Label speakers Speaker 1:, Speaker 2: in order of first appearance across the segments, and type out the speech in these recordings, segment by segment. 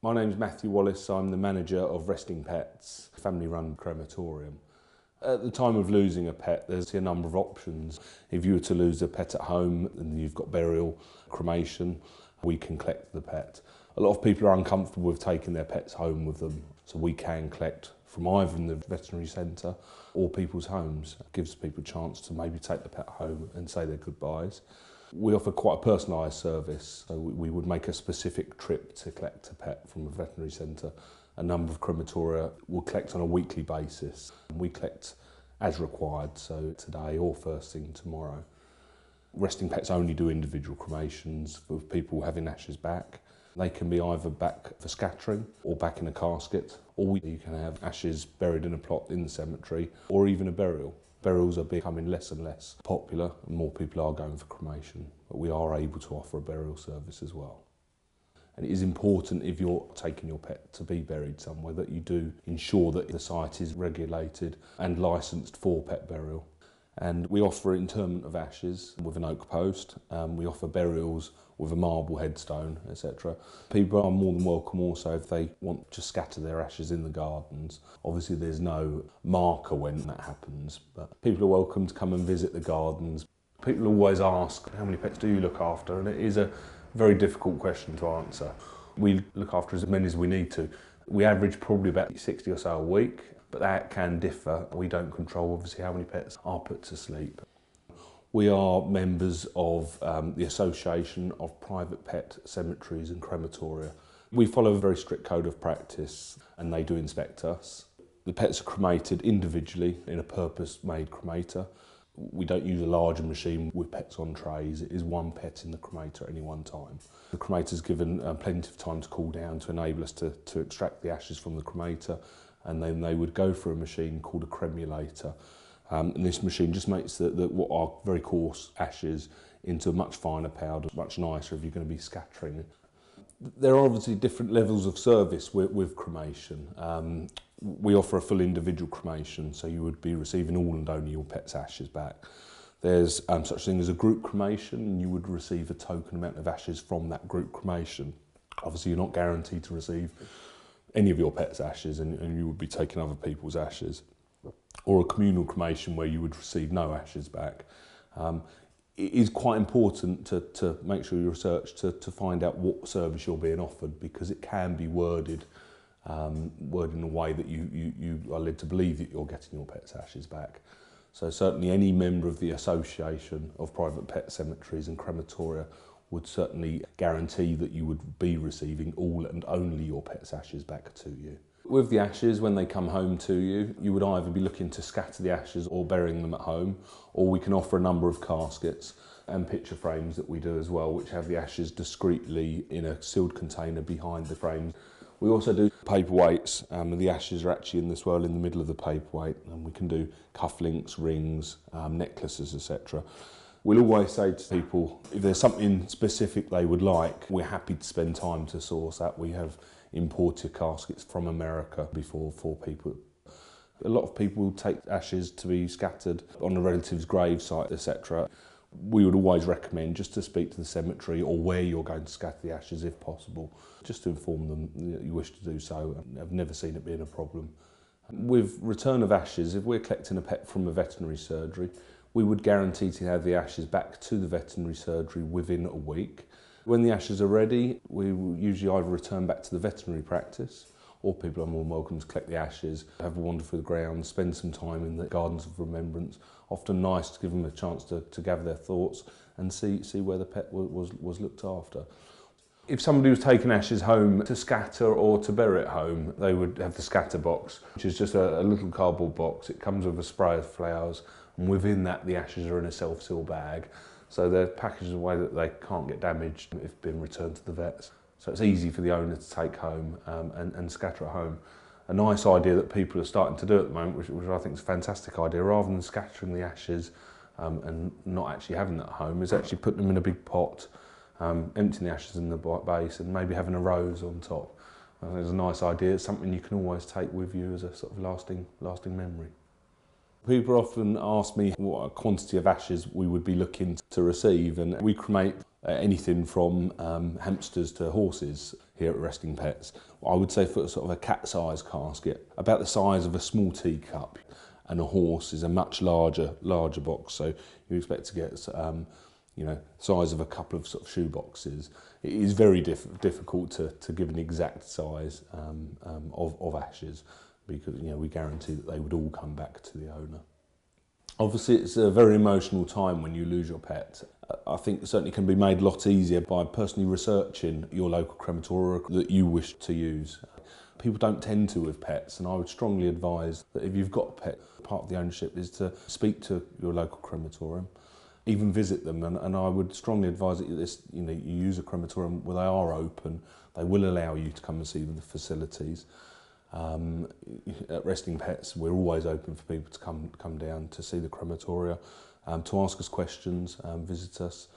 Speaker 1: My name's Matthew Wallace. I'm the manager of Resting Pets, family-run crematorium. At the time of losing a pet, there's a number of options. If you were to lose a pet at home and you've got burial, cremation, we can collect the pet. A lot of people are uncomfortable with taking their pets home with them, so we can collect from either in the veterinary centre or people's homes. It gives people a chance to maybe take the pet home and say their goodbyes. We offer quite a personalised service, so we would make a specific trip to collect a pet from a veterinary centre. A number of crematoria will collect on a weekly basis. We collect as required, so today or first thing tomorrow. Resting Pets only do individual cremations for people having ashes back. They can be either back for scattering or back in a casket, or you can have ashes buried in a plot in the cemetery, or even a burial. Burials are becoming less and less popular and more people are going for cremation, but we are able to offer a burial service as well. And it is important, if you're taking your pet to be buried somewhere, that you do ensure that the site is regulated and licensed for pet burial. And we offer interment of ashes with an oak post. We offer burials with a marble headstone, etc. People are more than welcome also if they want to scatter their ashes in the gardens. Obviously there's no marker when that happens, but people are welcome to come and visit the gardens. People always ask, how many pets do you look after? And it is a very difficult question to answer. We look after as many as we need to. We average probably about 60 or so a week, but that can differ. We don't control obviously how many pets are put to sleep. We are members of the Association of Private Pet Cemeteries and Crematoria. We follow a very strict code of practice and they do inspect us. The pets are cremated individually in a purpose-made cremator. We don't use a larger machine with pets on trays. It is one pet in the cremator at any one time. The cremator is given plenty of time to cool down to enable us to extract the ashes from the cremator, and then they would go through a machine called a cremulator. And this machine just makes what are very coarse ashes into a much finer powder, much nicer if you're going to be scattering. There are obviously different levels of service with cremation. We offer a full individual cremation, so you would be receiving all and only your pet's ashes back. There's such thing as a group cremation, and you would receive a token amount of ashes from that group cremation. Obviously you're not guaranteed to receive any of your pet's ashes, and you would be taking other people's ashes. Or a communal cremation where you would receive no ashes back. It is quite important to make sure you research to find out what service you're being offered, because it can be worded in a way that you are led to believe that you're getting your pet's ashes back. So certainly any member of the Association of Private Pet Cemeteries and Crematoria would certainly guarantee that you would be receiving all and only your pet's ashes back to you. With the ashes, when they come home to you, you would either be looking to scatter the ashes or burying them at home, or we can offer a number of caskets and picture frames that we do as well, which have the ashes discreetly in a sealed container behind the frames. We also do paperweights, and the ashes are actually in the swirl in the middle of the paperweight, and we can do cufflinks, rings, necklaces, etc. We'll always say to people, if there's something specific they would like, we're happy to spend time to source that. We have imported caskets from America before for people. A lot of people take ashes to be scattered on a relative's gravesite, etc. We would always recommend just to speak to the cemetery or where you're going to scatter the ashes if possible, just to inform them that you wish to do so. I've never seen it being a problem. With return of ashes, if we're collecting a pet from a veterinary surgery, we would guarantee to have the ashes back to the veterinary surgery within a week. When the ashes are ready, we will usually either return back to the veterinary practice, or people are more welcome to collect the ashes, have a wander through the grounds, spend some time in the gardens of remembrance. Often nice to give them a chance to gather their thoughts and see where the pet was looked after. If somebody was taking ashes home to scatter or to bury at home, they would have the scatter box, which is just a little cardboard box. It comes with a spray of flowers, and within that the ashes are in a self-seal bag. So they're packaged in a way that they can't get damaged if being returned to the vets. So it's easy for the owner to take home and scatter at home. A nice idea that people are starting to do at the moment, which I think is a fantastic idea, rather than scattering the ashes and not actually having that at home, is actually putting them in a big pot, emptying the ashes in the base and maybe having a rose on top. I think it's a nice idea. It's something you can always take with you as a sort of lasting memory. People often ask me what quantity of ashes we would be looking to receive, and we cremate anything from hamsters to horses here at Resting Pets. I would say for sort of a cat-sized casket, about the size of a small teacup, and a horse is a much larger box. So you expect to get, size of a couple of sort of shoe boxes. It is very difficult to give an exact size of ashes, because we guarantee that they would all come back to the owner. Obviously, it's a very emotional time when you lose your pet. I think it certainly can be made a lot easier by personally researching your local crematoria that you wish to use. People don't tend to with pets, and I would strongly advise that if you've got a pet, part of the ownership is to speak to your local crematorium, even visit them, and I would strongly advise that you use a crematorium where they are open. They will allow you to come and see the facilities. At Resting Pets, we're always open for people to come down to see the crematoria, to ask us questions, visit us.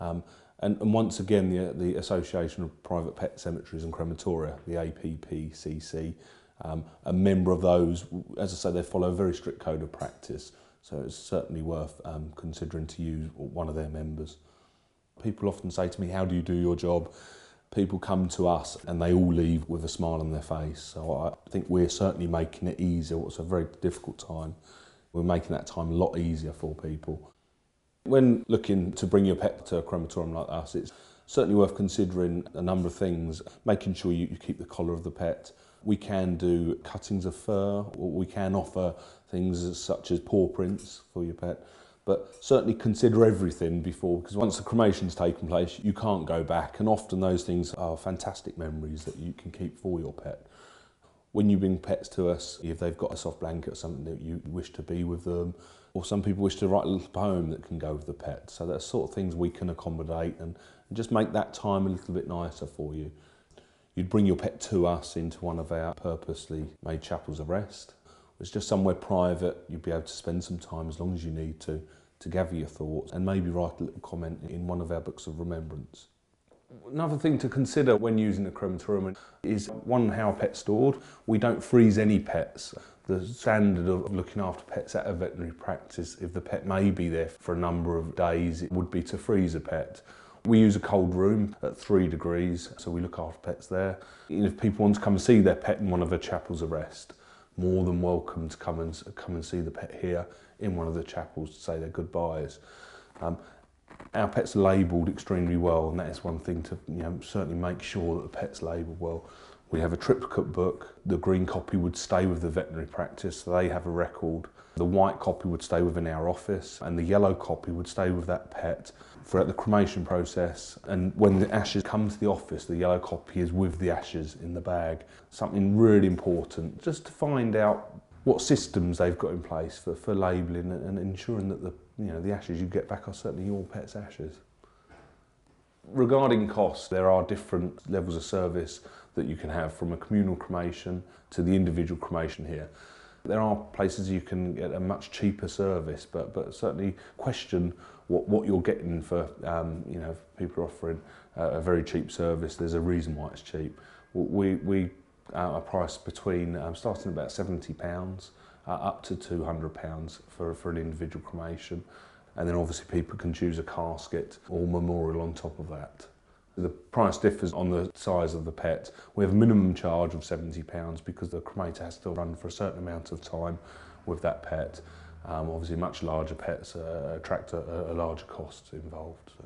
Speaker 1: And once again, the Association of Private Pet Cemeteries and Crematoria, the APPCC, a member of those, as I say, they follow a very strict code of practice, so it's certainly worth considering to use one of their members. People often say to me, how do you do your job? People come to us and they all leave with a smile on their face. So I think we're certainly making it easier. It's a very difficult time. We're making that time a lot easier for people. When looking to bring your pet to a crematorium like us, it's certainly worth considering a number of things. Making sure you keep the collar of the pet. We can do cuttings of fur, or we can offer things such as paw prints for your pet. But certainly consider everything before, because once the cremation's taken place, you can't go back, and often those things are fantastic memories that you can keep for your pet. When you bring pets to us, if they've got a soft blanket or something that you wish to be with them, or some people wish to write a little poem that can go with the pet. So that's sort of things we can accommodate and just make that time a little bit nicer for you. You'd bring your pet to us into one of our purposely made chapels of rest. It's just somewhere private. You'd be able to spend some time as long as you need to gather your thoughts and maybe write a little comment in one of our books of remembrance. Another thing to consider when using a crematorium is, one, how a pet's stored. We don't freeze any pets. The standard of looking after pets at a veterinary practice, if the pet may be there for a number of days, it would be to freeze a pet. We use a cold room at 3 degrees, so we look after pets there. And if people want to come and see their pet in one of the chapels of rest, more than welcome to come and see the pet here in one of the chapels to say their goodbyes. Our pets are labelled extremely well, and that is one thing to certainly make sure that the pet's labelled well. We have a triplicate book. The green copy would stay with the veterinary practice, so they have a record. The white copy would stay within our office, and the yellow copy would stay with that pet throughout the cremation process. And when the ashes come to the office, the yellow copy is with the ashes in the bag. Something really important, just to find out what systems they've got in place for labelling and ensuring that the ashes you get back are certainly your pet's ashes. Regarding costs, there are different levels of service that you can have, from a communal cremation to the individual cremation here. There are places you can get a much cheaper service, but certainly question what you're getting for, if people are offering a very cheap service, there's a reason why it's cheap. We are priced between, starting at about £70 up to £200 for an individual cremation. And then obviously people can choose a casket or memorial on top of that. The price differs on the size of the pet. We have a minimum charge of £70 because the cremator has to run for a certain amount of time with that pet. Obviously much larger pets attract a larger cost involved. So.